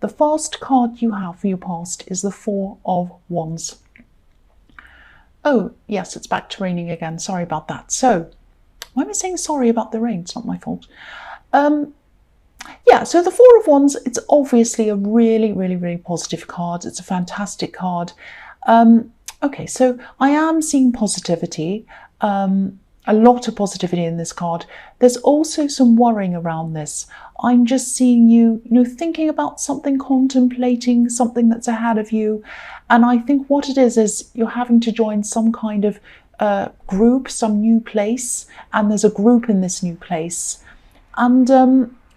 the first card you have for your past is the Four of Wands. Oh, yes, it's back to raining again. Sorry about that. So, why am I saying sorry about the rain? It's not my fault. Yeah, so the Four of Wands, it's obviously a really, really, really positive card. It's a fantastic card. Okay, so I am seeing positivity, a lot of positivity in this card. There's also some worrying around this. I'm just seeing you, thinking about something, contemplating something that's ahead of you. And I think what it is you're having to join some kind of group, some new place, and there's a group in this new place. And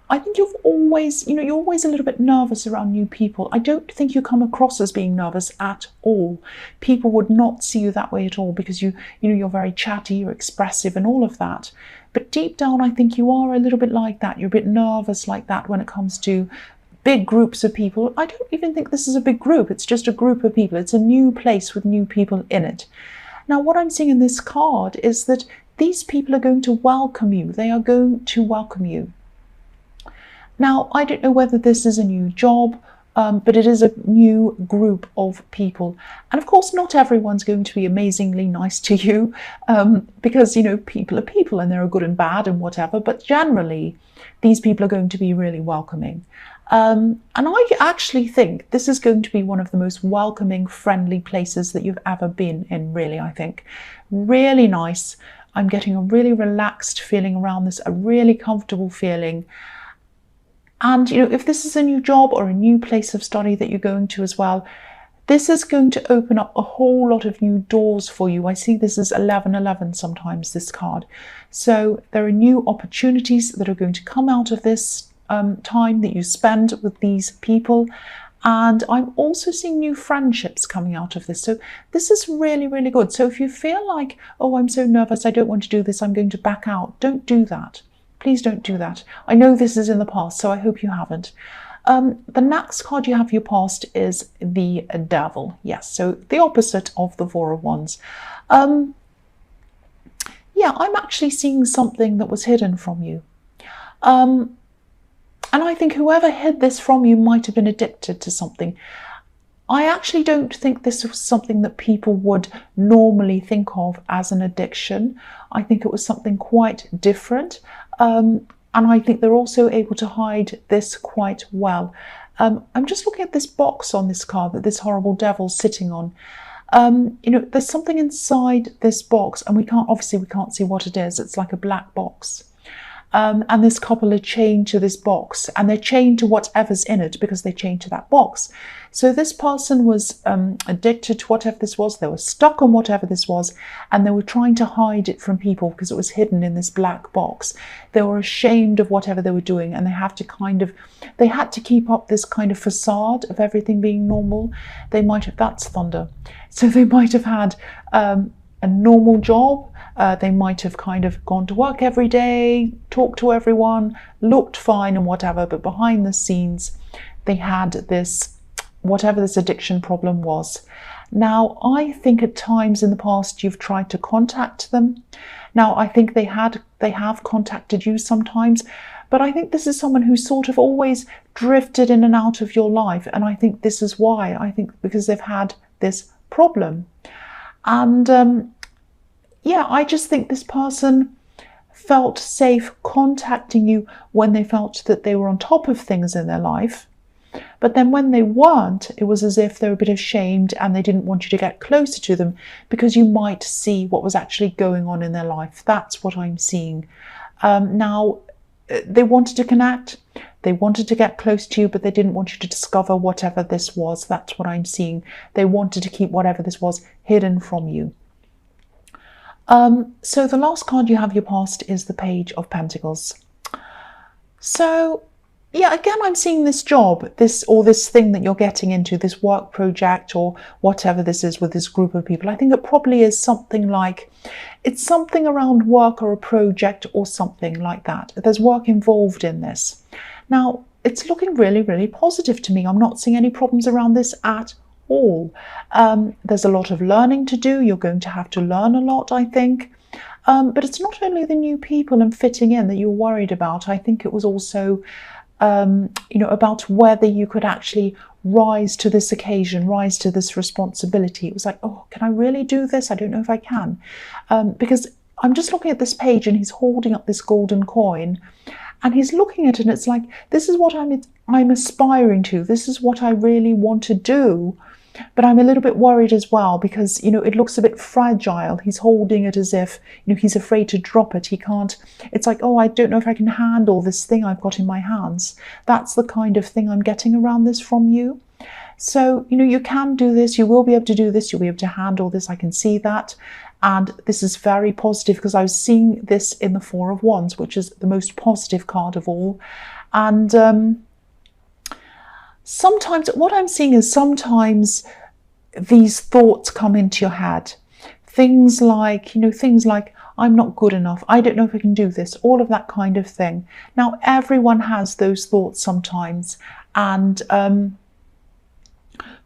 I think you're always a little bit nervous around new people. I don't think you come across as being nervous at all. People would not see you that way at all because you're very chatty, you're expressive and all of that. But deep down, I think you are a little bit like that. You're a bit nervous like that when it comes to big groups of people. I don't even think this is a big group. It's just a group of people. It's a new place with new people in it. Now, what I'm seeing in this card is that these people are going to welcome you. They are going to welcome you. Now, I don't know whether this is a new job, but it is a new group of people. And of course, not everyone's going to be amazingly nice to you because, people are people and there are good and bad and whatever. But generally, these people are going to be really welcoming. And I actually think this is going to be one of the most welcoming, friendly places that you've ever been in, really, I think. Really nice. I'm getting a really relaxed feeling around this, a really comfortable feeling. And, if this is a new job or a new place of study that you're going to as well, this is going to open up a whole lot of new doors for you. I see this as 1111 sometimes, this card. So there are new opportunities that are going to come out of this time that you spend with these people. And I'm also seeing new friendships coming out of this. So this is really, really good. So if you feel like, oh, I'm so nervous, I don't want to do this, I'm going to back out, don't do that. Please don't do that. I know this is in the past, so I hope you haven't. The next card you have for your past is the Devil. Yes, so the opposite of the Four of Wands. Yeah, I'm actually seeing something that was hidden from you. And I think whoever hid this from you might have been addicted to something. I actually don't think this was something that people would normally think of as an addiction. I think it was something quite different. And I think they're also able to hide this quite well. I'm just looking at this box on this card that this horrible devil's sitting on. There's something inside this box and we can't see what it is. It's like a black box. And this couple are chained to this box and they're chained to whatever's in it because they're chained to that box. So this person was addicted to whatever this was. They were stuck on whatever this was and they were trying to hide it from people because it was hidden in this black box. They were ashamed of whatever they were doing and they had to keep up this kind of facade of everything being normal. That's thunder. So they might have had a normal job. They might have kind of gone to work every day, talked to everyone, looked fine and whatever, but behind the scenes, they had whatever this addiction problem was. Now, I think at times in the past you've tried to contact them. Now, I think they have contacted you sometimes, but I think this is someone who sort of always drifted in and out of your life. And I think this is why. I think because they've had this problem. And yeah, I just think this person felt safe contacting you when they felt that they were on top of things in their life. But then when they weren't, it was as if they were a bit ashamed and they didn't want you to get closer to them because you might see what was actually going on in their life. That's what I'm seeing. Now, they wanted to connect. They wanted to get close to you, but they didn't want you to discover whatever this was. That's what I'm seeing. They wanted to keep whatever this was hidden from you. So the last card you have your past is the Page of Pentacles. So yeah, again, I'm seeing this job, this thing that you're getting into, this work project or whatever this is with this group of people. I think it probably is something like, it's something around work or a project or something like that. There's work involved in this. Now, it's looking really, really positive to me. I'm not seeing any problems around this at all. There's a lot of learning to do. You're going to have to learn a lot, I think. But it's not only the new people and fitting in that you're worried about. I think it was also about whether you could actually rise to this occasion, rise to this responsibility. It was like, oh, can I really do this? I don't know if I can. Because I'm just looking at this page and he's holding up this golden coin and he's looking at it and it's like, this is what I'm aspiring to. This is what I really want to do. But I'm a little bit worried as well because, it looks a bit fragile. He's holding it as if, he's afraid to drop it. He can't, it's like, oh, I don't know if I can handle this thing I've got in my hands. That's the kind of thing I'm getting around this from you. So, you can do this. You will be able to do this. You'll be able to handle this. I can see that. And this is very positive because I was seeing this in the Four of Wands, which is the most positive card of all. And, sometimes what I'm seeing is sometimes these thoughts come into your head. Things like, I'm not good enough. I don't know if I can do this. All of that kind of thing. Now, everyone has those thoughts sometimes. And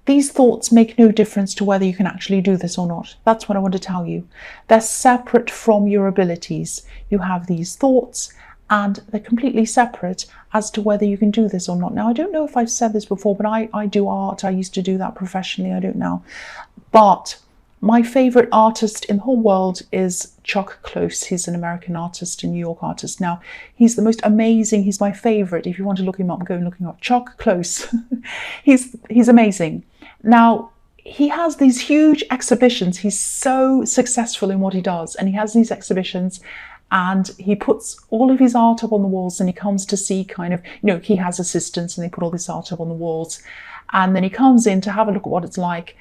these thoughts make no difference to whether you can actually do this or not. That's what I want to tell you. They're separate from your abilities. You have these thoughts and they're completely separate as to whether you can do this or not. Now, I don't know if I've said this before, but I do art. I used to do that professionally. I don't know. But my favorite artist in the whole world is Chuck Close. He's an American artist, a New York artist. Now, he's the most amazing. He's my favorite. If you want to look him up, go and look him up. Chuck Close. He's amazing. Now, he has these huge exhibitions. He's so successful in what he does. And he has these exhibitions and he puts all of his art up on the walls and he comes to see he has assistants and they put all this art up on the walls. And then he comes in to have a look at what it's like.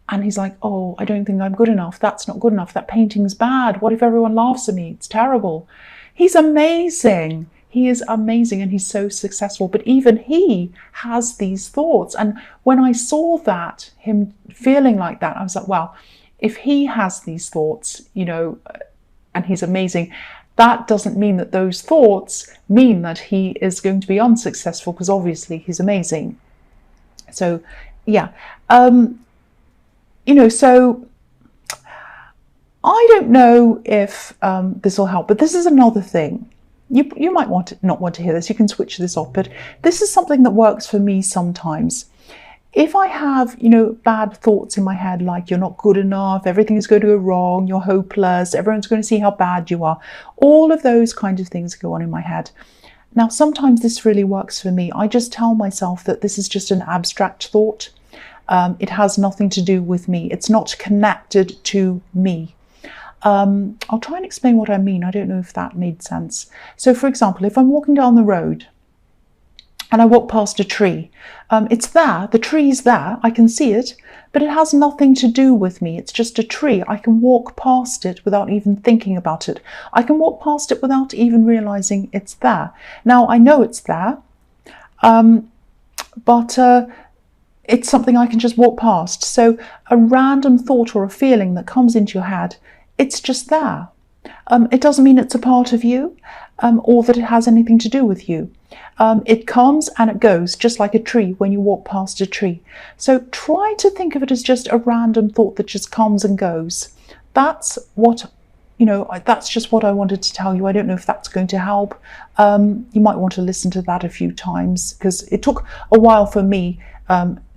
And he's like, oh, I don't think I'm good enough. That's not good enough. That painting's bad. What if everyone laughs at me? It's terrible. He's amazing. He is amazing and he's so successful. But even he has these thoughts. And when I saw that, him feeling like that, I was like, well, if he has these thoughts, and he's amazing, that doesn't mean that those thoughts mean that he is going to be unsuccessful because obviously he's amazing. So, yeah. So I don't know if this will help, but this is another thing. You might not want to hear this. You can switch this off, but this is something that works for me sometimes. If I have, bad thoughts in my head, like you're not good enough, everything is going to go wrong, you're hopeless, everyone's going to see how bad you are, all of those kinds of things go on in my head. Now, sometimes this really works for me. I just tell myself that this is just an abstract thought. It has nothing to do with me. It's not connected to me. I'll try and explain what I mean. I don't know if that made sense. So, for example, if I'm walking down the road and I walk past a tree, it's there, the tree's there, I can see it, but it has nothing to do with me. It's just a tree. I can walk past it without even thinking about it. I can walk past it without even realizing it's there. Now, I know it's there, but it's something I can just walk past. So a random thought or a feeling that comes into your head, it's just there. It doesn't mean it's a part of you or that it has anything to do with you. It comes and it goes, just like a tree when you walk past a tree. So try to think of it as just a random thought that just comes and goes. That's what, that's just what I wanted to tell you. I don't know if that's going to help. You might want to listen to that a few times because it took a while for me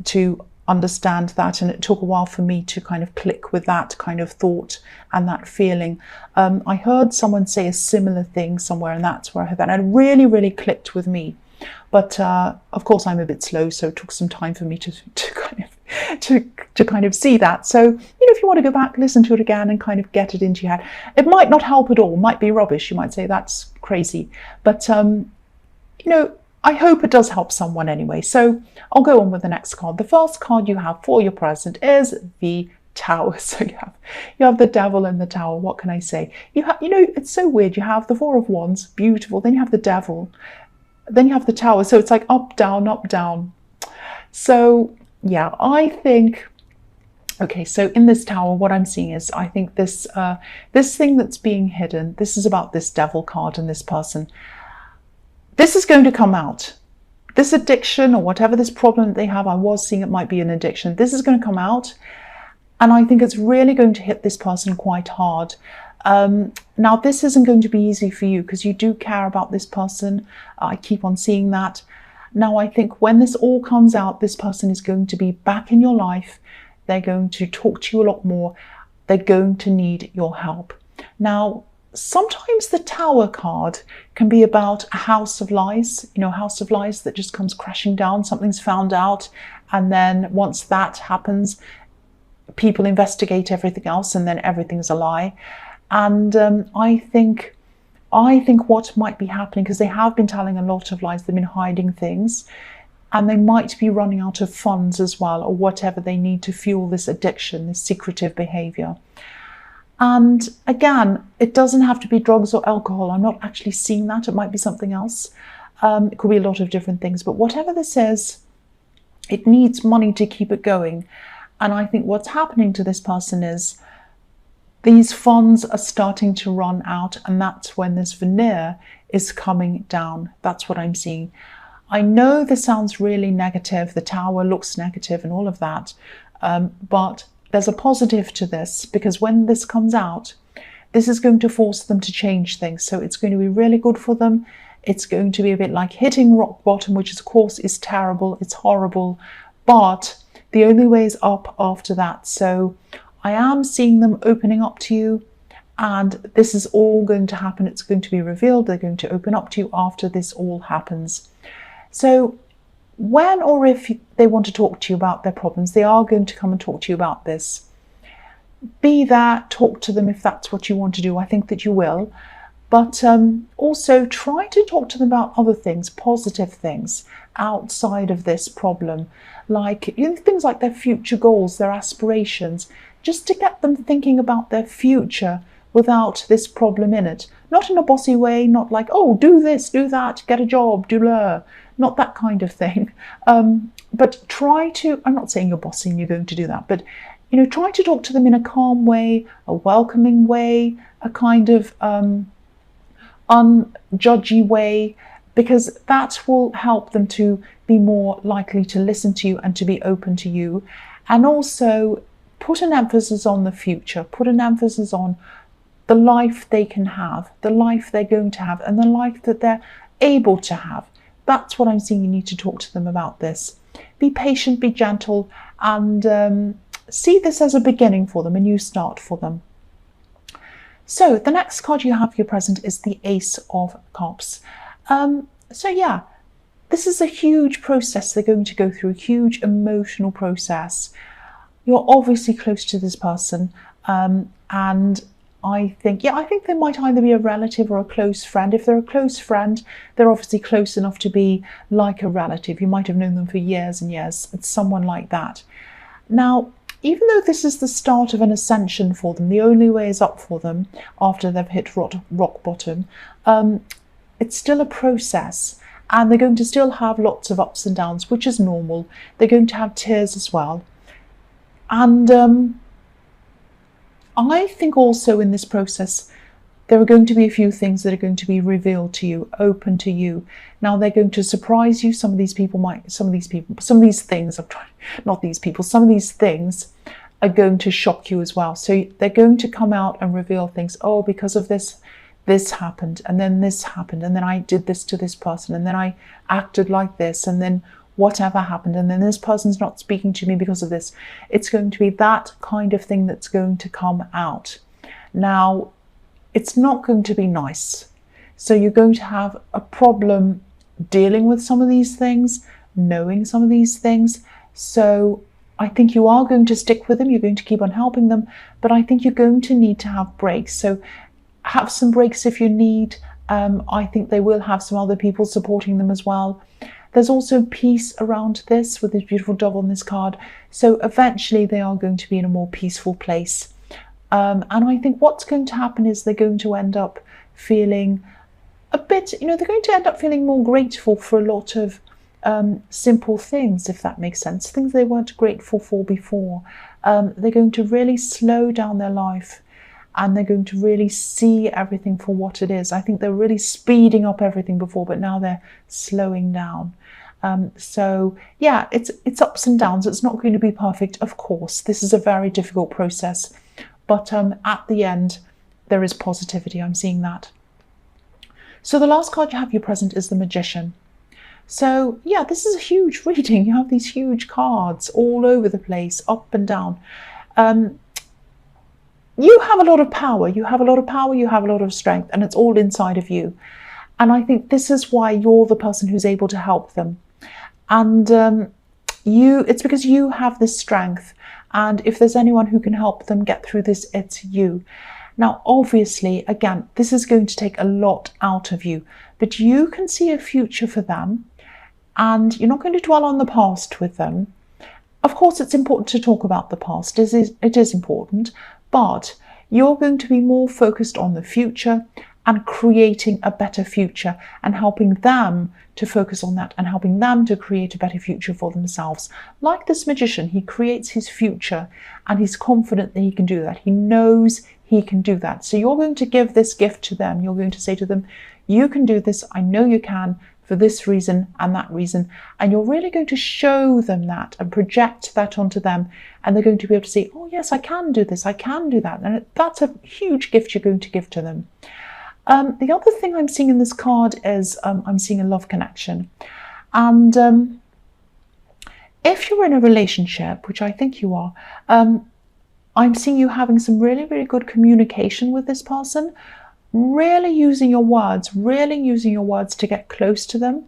to understand that, and it took a while for me to kind of click with that kind of thought and that feeling. I heard someone say a similar thing somewhere, and that's where I heard that, and it really, really clicked with me. But of course, I'm a bit slow, so it took some time for me to kind of see that. So if you want to go back, listen to it again, and kind of get it into your head. It might not help at all. It might be rubbish. You might say that's crazy, but I hope it does help someone anyway. So I'll go on with the next card. The first card you have for your present is the Tower. So you have the Devil and the Tower. What can I say? It's so weird. You have the Four of Wands, beautiful. Then you have the Devil. Then you have the Tower. So it's like up, down, up, down. So yeah, I think. Okay, so in this Tower, what I'm seeing is I think this thing that's being hidden. This is about this Devil card and this person. This is going to come out. This addiction or whatever this problem that they have, I was seeing it might be an addiction. This is going to come out. And I think it's really going to hit this person quite hard. Now, this isn't going to be easy for you because you do care about this person. I keep on seeing that. Now, I think when this all comes out, this person is going to be back in your life. They're going to talk to you a lot more. They're going to need your help. Now, sometimes the Tower card can be about a house of lies, a house of lies that just comes crashing down. Something's found out, and then once that happens, people investigate everything else, and then everything's a lie. And I think what might be happening, because they have been telling a lot of lies, they've been hiding things, and they might be running out of funds as well, or whatever they need to fuel this addiction, this secretive behavior. And again, it doesn't have to be drugs or alcohol. I'm not actually seeing that. It might be something else. It could be a lot of different things. But whatever this is, it needs money to keep it going. And I think what's happening to this person is these funds are starting to run out. And that's when this veneer is coming down. That's what I'm seeing. I know this sounds really negative. The Tower looks negative and all of that. But there's a positive to this, because when this comes out, this is going to force them to change things. So it's going to be really good for them. It's going to be a bit like hitting rock bottom, which of course is terrible. It's horrible, but the only way is up after that. So I am seeing them opening up to you, and this is all going to happen. It's going to be revealed. They're going to open up to you after this all happens. So when or if they want to talk to you about their problems, they are going to come and talk to you about this. Be there, talk to them if that's what you want to do. I think that you will. But also try to talk to them about other things, positive things outside of this problem. Like things like their future goals, their aspirations, just to get them thinking about their future without this problem in it. Not in a bossy way, not like, oh, do this, do that, get a job, do blah. Not that kind of thing. But try to, I'm not saying you're bossy and you're going to do that, but try to talk to them in a calm way, a welcoming way, a kind of unjudgy way, because that will help them to be more likely to listen to you and to be open to you. And also put an emphasis on the future, put an emphasis on the life they can have, the life they're going to have, and the life that they're able to have. That's what I'm seeing. You need to talk to them about this. Be patient, be gentle, and see this as a beginning for them, a new start for them. So the next card you have for your present is the Ace of Cups. So yeah, this is a huge process they're going to go through, a huge emotional process. You're obviously close to this person, and I think they might either be a relative or a close friend. If they're a close friend, they're obviously close enough to be like a relative. You might have known them for years and years. It's someone like that. Now, even though this is the start of an ascension for them, the only way is up for them after they've hit rock bottom, it's still a process. And they're going to still have lots of ups and downs, which is normal. They're going to have tears as well. And I think also in this process, there are going to be a few things that are going to be revealed to you, open to you. Now they're going to surprise you. Some of these things are going to shock you as well. So they're going to come out and reveal things. Oh, because of this happened, and then this happened, and then I did this to this person, and then I acted like this, and then whatever happened, and then this person's not speaking to me because of this. It's going to be that kind of thing that's going to come out. Now, it's not going to be nice. So you're going to have a problem dealing with some of these things, knowing some of these things. So I think you are going to stick with them. You're going to keep on helping them, but I think you're going to need to have breaks. So have some breaks if you need. I think they will have some other people supporting them as well. There's also peace around this with this beautiful dove on this card. So eventually they are going to be in a more peaceful place. And I think what's going to happen is they're going to end up feeling a bit, they're going to end up feeling more grateful for a lot of simple things, if that makes sense. Things they weren't grateful for before. They're going to really slow down their life, and they're going to really see everything for what it is. I think they're really speeding up everything before, but now they're slowing down. So yeah, it's ups and downs. It's not going to be perfect, of course. This is a very difficult process, but at the end, there is positivity. I'm seeing that. So the last card you have your present is the Magician. So yeah, this is a huge reading. You have these huge cards all over the place, up and down. You have a lot of power. You have a lot of power. You have a lot of strength, and it's all inside of you. And I think this is why you're the person who's able to help them. And it's because you have this strength. And if there's anyone who can help them get through this, it's you. Now, obviously, again, this is going to take a lot out of you, but you can see a future for them, and you're not going to dwell on the past with them. Of course, it's important to talk about the past. It is important, but you're going to be more focused on the future and creating a better future and helping them to focus on that and helping them to create a better future for themselves. Like this magician, he creates his future and he's confident that he can do that. He knows he can do that. So you're going to give this gift to them. You're going to say to them, you can do this. I know you can, for this reason and that reason. And you're really going to show them that and project that onto them. And they're going to be able to say, oh yes, I can do this. I can do that. And that's a huge gift you're going to give to them. The other thing I'm seeing in this card is I'm seeing a love connection. And if you're in a relationship, which I think you are, I'm seeing you having some really, really good communication with this person, really using your words to get close to them.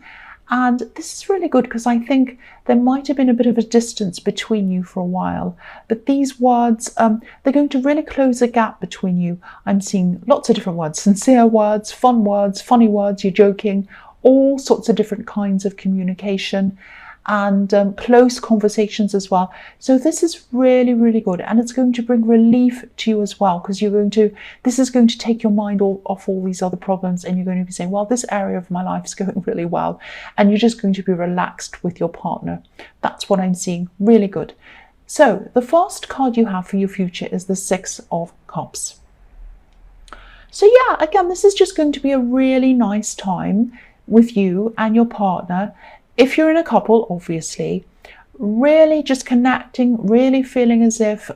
And this is really good because I think there might have been a bit of a distance between you for a while. But these words, they're going to really close a gap between you. I'm seeing lots of different words, sincere words, funny words, you're joking, all sorts of different kinds of communication and close conversations as well. So this is really, really good. And it's going to bring relief to you as well, because this is going to take your mind off all these other problems, and you're going to be saying, well, this area of my life is going really well. And you're just going to be relaxed with your partner. That's what I'm seeing. Really good. So the first card you have for your future is the Six of Cups. So yeah, again, this is just going to be a really nice time with you and your partner. If you're in a couple, obviously, really just connecting, really feeling as if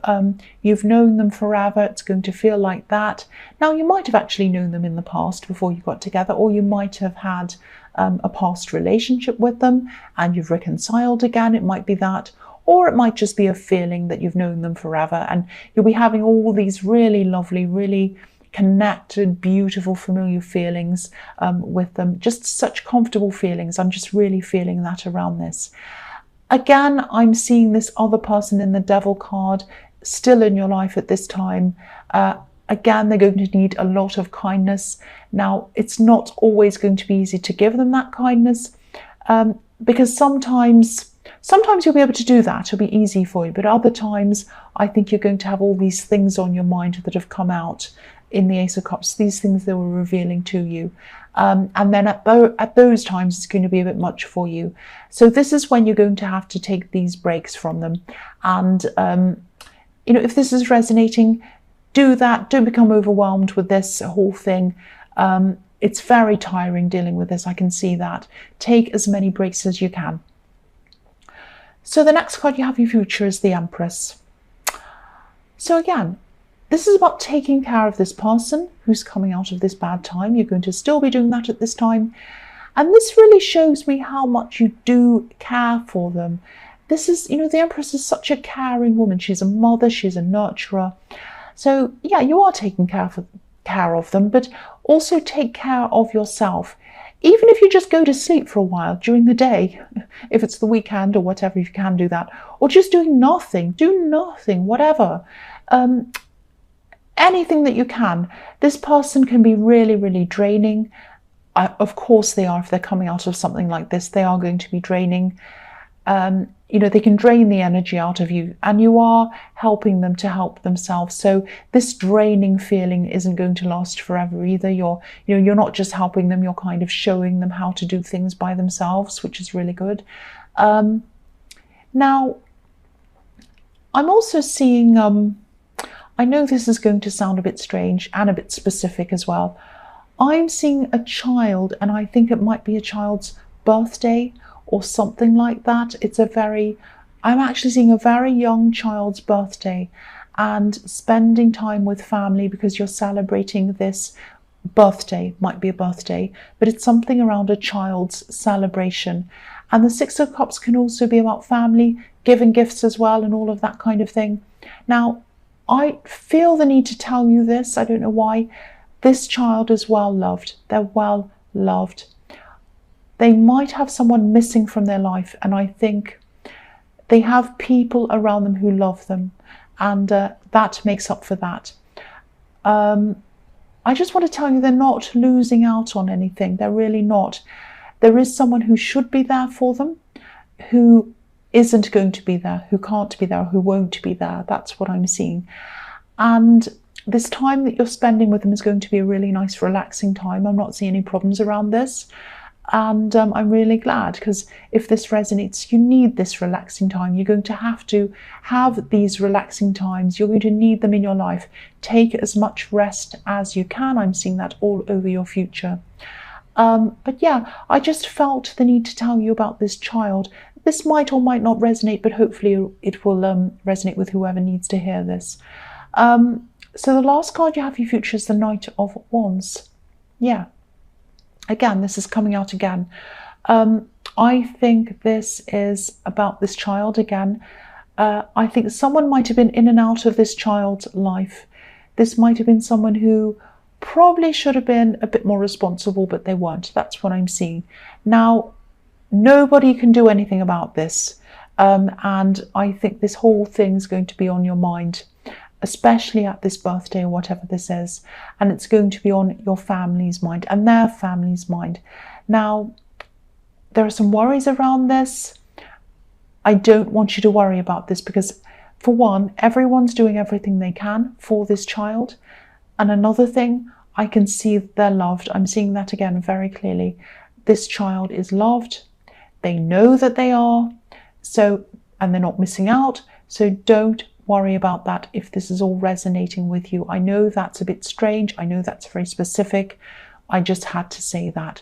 you've known them forever. It's going to feel like that. Now, you might have actually known them in the past before you got together, or you might have had a past relationship with them and you've reconciled again. It might be that. Or it might just be a feeling that you've known them forever and you'll be having all these really lovely, really connected, beautiful, familiar feelings with them. Just such comfortable feelings. I'm just really feeling that around this. Again, I'm seeing this other person in the Devil card still in your life at this time. Again, they're going to need a lot of kindness. Now, it's not always going to be easy to give them that kindness because sometimes you'll be able to do that. It'll be easy for you. But other times, I think you're going to have all these things on your mind that have come out in the Ace of Cups, these things they were revealing to you. And then at those times, it's going to be a bit much for you. So this is when you're going to have to take these breaks from them. And, if this is resonating, do that. Don't become overwhelmed with this whole thing. It's very tiring dealing with this. I can see that. Take as many breaks as you can. So the next card you have in your future is the Empress. So again, this is about taking care of this person who's coming out of this bad time. You're going to still be doing that at this time. And this really shows me how much you do care for them. This is, the Empress is such a caring woman. She's a mother, she's a nurturer. So yeah, you are taking care of them, but also take care of yourself. Even if you just go to sleep for a while during the day, if it's the weekend or whatever, you can do that. Or just do nothing, whatever. Anything that you can. This person can be really, really draining. Of course they are. If they're coming out of something like this, they are going to be draining. They can drain the energy out of you, and you are helping them to help themselves. So this draining feeling isn't going to last forever either. You're not just helping them, you're kind of showing them how to do things by themselves, which is really good. Now, I'm also seeing, I know this is going to sound a bit strange and a bit specific as well. I'm seeing a child, and I think it might be a child's birthday or something like that. I'm actually seeing a very young child's birthday and spending time with family because you're celebrating this birthday, might be a birthday, but it's something around a child's celebration. And the Six of Cups can also be about family, giving gifts as well, and all of that kind of thing. Now, I feel the need to tell you this. I don't know why. This child is well loved. They're well loved. They might have someone missing from their life, and I think they have people around them who love them, and that makes up for that. I just want to tell you they're not losing out on anything. They're really not. There is someone who should be there for them, who isn't going to be there, who can't be there, who won't be there. That's what I'm seeing. And this time that you're spending with them is going to be a really nice, relaxing time. I'm not seeing any problems around this. And I'm really glad, because if this resonates, you need this relaxing time. You're going to have these relaxing times. You're going to need them in your life. Take as much rest as you can. I'm seeing that all over your future. But yeah, I just felt the need to tell you about this child. This might or might not resonate, but hopefully it will resonate with whoever needs to hear this. So the last card you have for your future is the Knight of Wands. Yeah. Again, this is coming out again. I think this is about this child again. I think someone might have been in and out of this child's life. This might have been someone who probably should have been a bit more responsible, but they weren't. That's what I'm seeing. Now, nobody can do anything about this. And I think this whole thing is going to be on your mind, especially at this birthday or whatever this is. And it's going to be on your family's mind and their family's mind. Now, there are some worries around this. I don't want you to worry about this because, for one, everyone's doing everything they can for this child. And another thing, I can see they're loved. I'm seeing that again very clearly. This child is loved. They know that they are. And they're not missing out. So don't worry about that if this is all resonating with you. I know that's a bit strange. I know that's very specific. I just had to say that.